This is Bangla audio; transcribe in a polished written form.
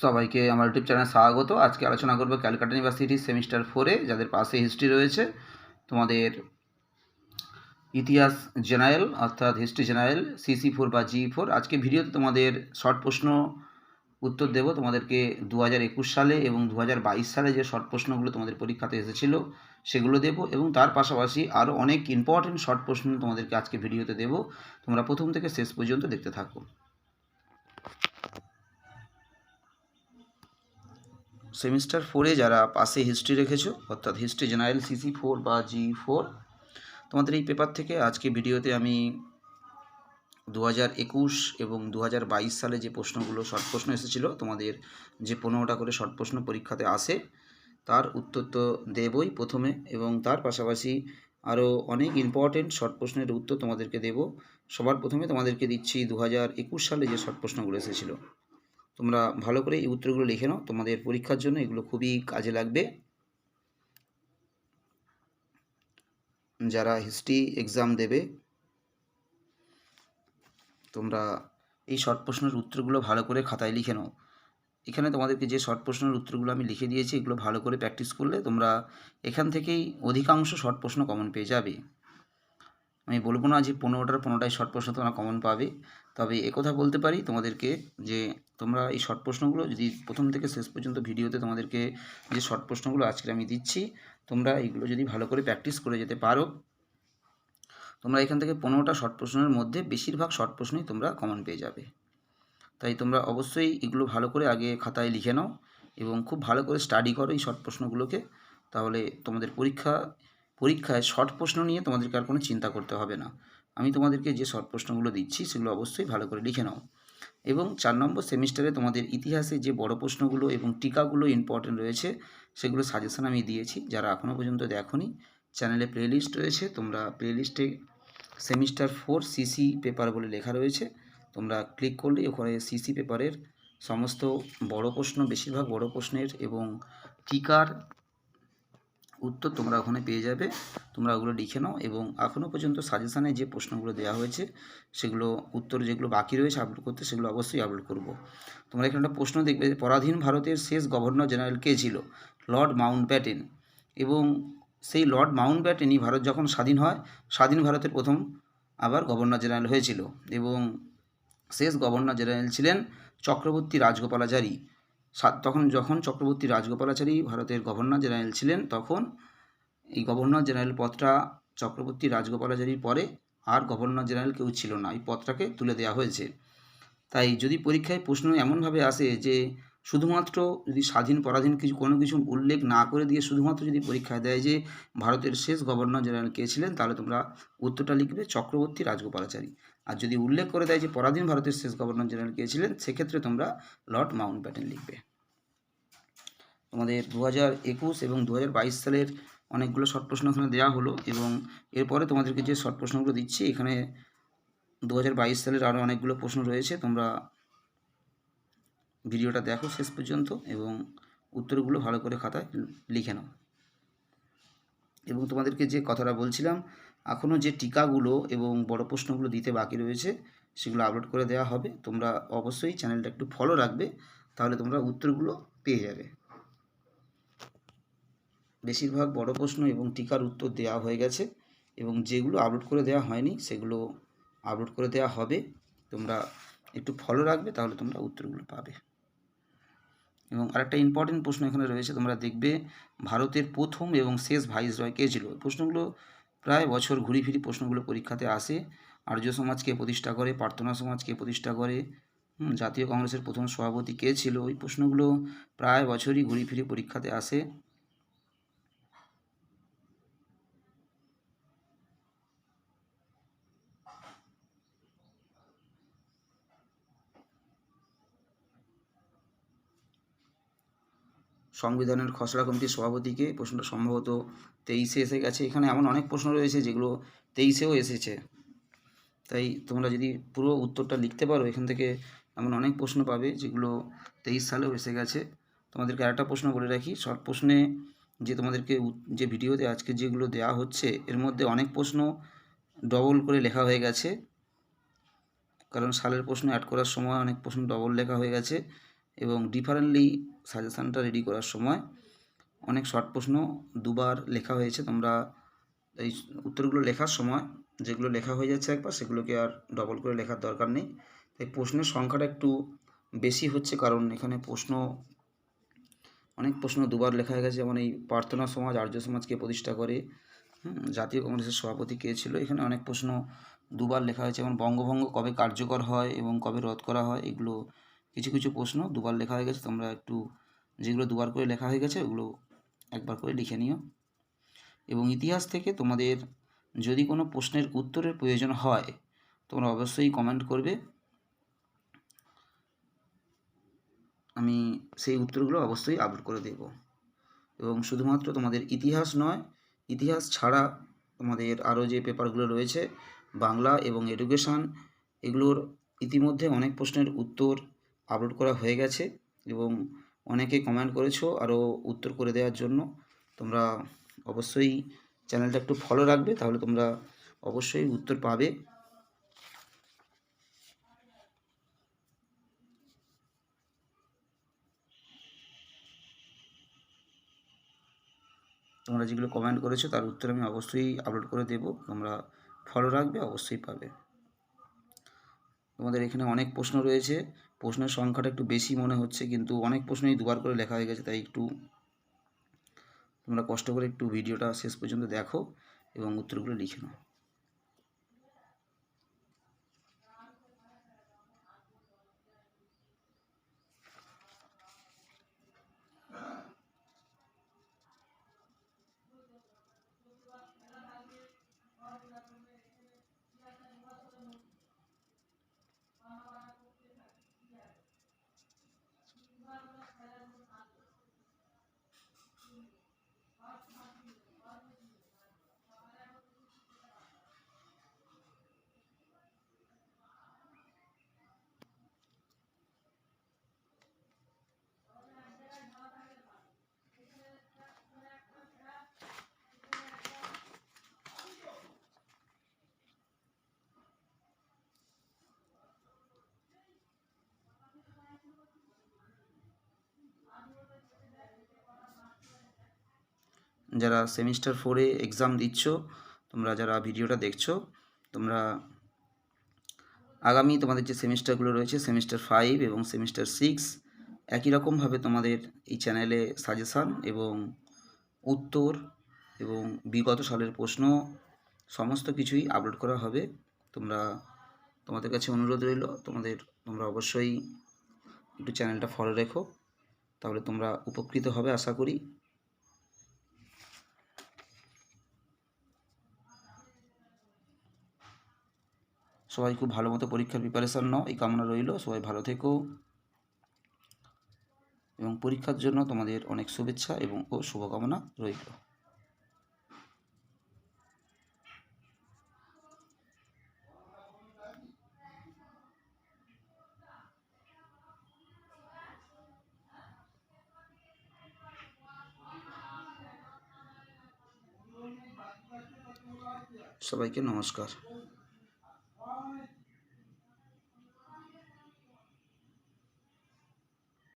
সবাইকে আমার ইউটিউব চ্যানেলে স্বাগত। আজকে আলোচনা করব ক্যালকাটা ইউনিভার্সিটি সেমিস্টার 4-এ যাদের পাশে হিস্ট্রি রয়েছে তোমাদের ইতিহাস জেনারেল অর্থাৎ হিস্ট্রি জেনারেল CC4 বা G4। আজকে ভিডিওতে তোমাদের শর্ট প্রশ্ন উত্তর দেব তোমাদেরকে 2021 সালে এবং 2022 সালে যে শর্ট প্রশ্নগুলো তোমাদের পরীক্ষাতে এসেছিল সেগুলো দেব, এবং তার পাশাপাশি আরও অনেক ইম্পর্টেন্ট শর্ট প্রশ্ন তোমাদেরকে আজকে ভিডিওতে দেব। তোমরা প্রথম থেকে শেষ পর্যন্ত দেখতে থাকো। সেমিস্টার 4-এ যারা পাশে হিস্ট্রি রেখেছো অর্থাৎ হিস্ট্রি জেনারেল CC4 বা G4, তোমাদের এই পেপার থেকে আজকে ভিডিওতে আমি 2021 এবং 2022 সালে যে প্রশ্নগুলো শর্ট প্রশ্ন এসেছিলো, তোমাদের যে 15টা করে শর্ট প্রশ্ন পরীক্ষাতে আসে তার উত্তর তো দেবই প্রথমে, এবং তার পাশাপাশি আরও অনেক ইম্পর্টেন্ট শর্ট প্রশ্নের উত্তর তোমাদেরকে দেব। সবার প্রথমে তোমাদেরকে দিচ্ছি 2021 সালে যে শর্ট প্রশ্নগুলো এসেছিলো। তোমরা ভালো করে এই উত্তরগুলো লিখে নাও, তোমাদের পরীক্ষার জন্য এগুলো খুবই কাজে লাগবে। যারা হিস্ট্রি এক্সাম দেবে তোমরা এই শর্ট প্রশ্নের উত্তরগুলো ভালো করে খাতায় লিখে নাও। এখানে তোমাদেরকে যে শর্ট প্রশ্নের উত্তরগুলো আমি লিখে দিয়েছি এগুলো ভালো করে প্র্যাকটিস করলে তোমরা এখান থেকেই অধিকাংশ শর্ট প্রশ্ন কমন পেয়ে যাবে। আমি বলবো না যে 15টাই শর্ট প্রশ্ন তোমরা কমন পাবে, তবে একথা বলতে পারি তোমাদেরকে যে তোমরা এই শর্ট প্রশ্নগুলো যদি প্রথম থেকে শেষ পর্যন্ত ভিডিওতে তোমাদেরকে যে শর্ট প্রশ্নগুলো আজকে আমি দিচ্ছি, তোমরা এইগুলো যদি ভালো করে প্র্যাকটিস করে যেতে পারো, তোমরা এখান থেকে 15টা শর্ট প্রশ্নের মধ্যে বেশিরভাগ শর্ট প্রশ্নই তোমরা কমন পেয়ে যাবে। তাই তোমরা অবশ্যই এগুলো ভালো করে আগে খাতায় লিখে নাও এবং খুব ভালো করে স্টাডি করো এই শর্ট প্রশ্নগুলোকে। তাহলে তোমাদের পরীক্ষায় শর্ট প্রশ্ন নিয়ে তোমাদেরকে আর কোনো চিন্তা করতে হবে না। আমি তোমাদেরকে যে শর্ট প্রশ্নগুলো দিচ্ছি সেগুলো অবশ্যই ভালো করে লিখে নাও। এবং 4 নম্বর সেমিস্টারে তোমাদের ইতিহাসে যে বড় প্রশ্নগুলো এবং টিকাগুলো ইম্পর্টেন্ট রয়েছে সেগুলো সাজেশন আমি দিয়েছি। যারা এখনও পর্যন্ত দেখোনি, চ্যানেলে প্লেলিস্ট রয়েছে, তোমরা প্লেলিস্টে সেমিস্টার 4 CC পেপার বলে লেখা রয়েছে, তোমরা ক্লিক করলেই ওখানে CC পেপারের সমস্ত বড় প্রশ্ন, বেশিরভাগ বড় প্রশ্নের এবং টিকার উত্তর তোমরা ওখানে পেয়ে যাবে। তোমরা ওগুলো লিখে নাও এবং এখনও পর্যন্ত সাজেশানে যে প্রশ্নগুলো দেওয়া হয়েছে সেগুলো উত্তর যেগুলো বাকি রয়েছে আপলোড করতে, সেগুলো অবশ্যই আপলোড করব। তোমরা এখানে একটা প্রশ্ন দেখবে, পরাধীন ভারতের শেষ গভর্নর জেনারেল কে ছিল? Lord Mountbatten. এবং সেই লর্ড মাউন্টব্যাটেনই ভারত যখন স্বাধীন হয়, স্বাধীন ভারতের প্রথম আবার গভর্নর জেনারেল হয়েছিল। এবং শেষ গভর্নর জেনারেল ছিলেন চক্রবর্তী রাজগোপালাচারী। যখন চক্রবর্তী রাজগোপালাচারী ভারতের গভর্নর জেনারেল ছিলেন, তখন এই গভর্নর জেনারেল পদটা চক্রবর্তী রাজগোপালাচারীর পরে আর গভর্নর জেনারেল কেউ ছিল না, এই পদটাকে তুলে দেওয়া হয়েছে। তাই যদি পরীক্ষায় প্রশ্ন এমনভাবে আসে যে শুধুমাত্র যদি স্বাধীন পরাধীন কোনো কিছু উল্লেখ না করে দিয়ে শুধুমাত্র যদি পরীক্ষায় দেয় যে ভারতের শেষ গভর্নর জেনারেল কে ছিলেন, তাহলে তোমরা উত্তরটা লিখবে চক্রবর্তী রাজগোপালাচারী। আর যদি উল্লেখ করে দেয় যে পরাধীন ভারতের শেষ গভর্নর জেনারেল কে ছিলেন, সেক্ষেত্রে তোমরা লর্ড মাউন্টব্যাটেন লিখবে। তোমাদের 2021 এবং 2022 সালের অনেকগুলো শর্ট প্রশ্ন এখানে দেওয়া হলো, এবং এরপরে তোমাদেরকে যে শর্ট প্রশ্নগুলো দিচ্ছি এখানে 2022 সালের আরও অনেকগুলো প্রশ্ন রয়েছে। তোমরা ভিডিওটা দেখো শেষ পর্যন্ত এবং উত্তরগুলো ভালো করে খাতায় লিখে নাও। এবং তোমাদেরকে যে কথাটা বলছিলাম, এখনও যে টিকাগুলো এবং বড় প্রশ্নগুলো দিতে বাকি রয়েছে সেগুলো আপলোড করে দেওয়া হবে। তোমরা অবশ্যই চ্যানেলটা একটু ফলো রাখবে, তাহলে তোমরা উত্তরগুলো পেয়ে যাবে। বেশিরভাগ বড় প্রশ্ন এবং টিকার উত্তর দেওয়া হয়ে গেছে, এবং যেগুলো আপলোড করে দেওয়া হয়নি সেগুলো আপলোড করে দেওয়া হবে। তোমরা একটু ফলো রাখবে, তাহলে তোমরা উত্তরগুলো পাবে। এবং আরেকটা ইম্পর্টেন্ট প্রশ্ন এখানে রয়েছে, তোমরা দেখবে ভারতের প্রথম এবং শেষ ভাইসরয় কে ছিল? প্রশ্নগুলো প্রায় বছর ঘুরি ফিরি প্রশ্নগুলো পরীক্ষাতে আসে। আর্য সমাজ কে প্রতিষ্ঠা করে? প্রার্থনা সমাজ কে প্রতিষ্ঠা করে? জাতীয় কংগ্রেসের প্রথম সভাপতি কে ছিল? ওই প্রশ্নগুলো প্রায় বছরই ঘুরি ফিরি পরীক্ষাতে আসে। সংবিধানের খসড়া কমিটির সভাপতিকে? প্রশ্নটা সম্ভবত 23-এ এসে গেছে। এখানে এমন অনেক প্রশ্ন রয়েছে যেগুলো 23-এও এসেছে, তাই তোমরা যদি পুরো উত্তরটা লিখতে পারো এখান থেকে এমন অনেক প্রশ্ন পাবে যেগুলো 23 সালেও এসে গেছে। তোমাদেরকে আরেকটা প্রশ্ন বলে রাখি, শর্ট প্রশ্নে যে তোমাদেরকে যে ভিডিওতে আজকে যেগুলো দেওয়া হচ্ছে এর মধ্যে অনেক প্রশ্ন ডবল করে লেখা হয়ে গেছে, কারণ সালের প্রশ্ন অ্যাড করার সময় অনেক প্রশ্ন ডবল লেখা হয়ে গেছে। এবং ডিফারেন্টলি সাজেশানটা রেডি করার সময় অনেক শর্ট প্রশ্ন দুবার লেখা হয়েছে। তোমরা এই উত্তরগুলো লেখার সময় যেগুলো লেখা হয়ে যাচ্ছে একবার, সেগুলোকে আর ডবল করে লেখার দরকার নেই। তাই প্রশ্নের সংখ্যাটা একটু বেশি হচ্ছে, কারণ এখানে অনেক প্রশ্ন দুবার লেখা হয়ে গেছে। যেমন এই প্রার্থনা সমাজ আর্য সমাজকে প্রতিষ্ঠা করে, জাতীয় কংগ্রেসের সভাপতি কে ছিল, এখানে অনেক প্রশ্ন দুবার লেখা হয়েছে। যেমন বঙ্গভঙ্গ কবে কার্যকর হয় এবং কবে রদ করা হয়, এগুলো কিছু কিছু প্রশ্ন দুবার লেখা হয়ে গেছে। তোমরা একটু যেগুলো দুবার করে লেখা হয়ে গেছে ওগুলো একবার করে লিখে নিও। এবং ইতিহাস থেকে তোমাদের যদি কোনো প্রশ্নের উত্তরের প্রয়োজন হয় তোমরা অবশ্যই কমেন্ট করবে, আমি সেই উত্তরগুলো অবশ্যই আপলোড করে দেব। এবং শুধুমাত্র তোমাদের ইতিহাস নয়, ইতিহাস ছাড়া তোমাদের আরও যে পেপারগুলো রয়েছে বাংলা এবং এডুকেশান, এগুলোর ইতিমধ্যে অনেক প্রশ্নের উত্তর আপলোড করা হয়ে গেছে এবং অনেকে কমেন্ট করেছো আরও উত্তর করে দেওয়ার জন্য। তোমরা অবশ্যই চ্যানেলটা একটু ফলো রাখবে, তাহলে তোমরা অবশ্যই উত্তর পাবে। তোমরা যেগুলো কমেন্ট করেছো তার উত্তর আমি অবশ্যই আপলোড করে দেব, তোমরা ফলো রাখবে, অবশ্যই পাবে। তোমাদের এখানে অনেক প্রশ্ন রয়েছে, প্রশ্নের সংখ্যাটা একটু বেশি মনে হচ্ছে, কিন্তু অনেক প্রশ্নই দুবার করে লেখা হয়ে গেছে। তাই একটু তোমরা কষ্ট করে একটু ভিডিওটা শেষ পর্যন্ত দেখো এবং উত্তরগুলো লিখে নাও। যারা সেমিস্টার 4-এ এক্সাম দিচ্ছ, তোমরা যারা ভিডিওটা দেখছো, তোমরা আগামী তোমাদের যে সেমিস্টারগুলো রয়েছে সেমিস্টার 5 এবং সেমিস্টার 6 একই রকমভাবে তোমাদের এই চ্যানেলে সাজেশান এবং উত্তর এবং বিগত সালের প্রশ্ন সমস্ত কিছুই আপলোড করা হবে। তোমাদের কাছে অনুরোধ রইল, তোমরা অবশ্যই একটু চ্যানেলটা ফলো রেখো, তাহলে তোমরা উপকৃত হবে আশা করি। সবাই খুব ভালো মতো পরীক্ষার প্রিপারেশান নাও, এই কামনা রইল। সবাই ভালো থেকো এবং পরীক্ষার জন্য তোমাদের অনেক শুভেচ্ছা এবং শুভকামনা রইল। সবাইকে নমস্কার।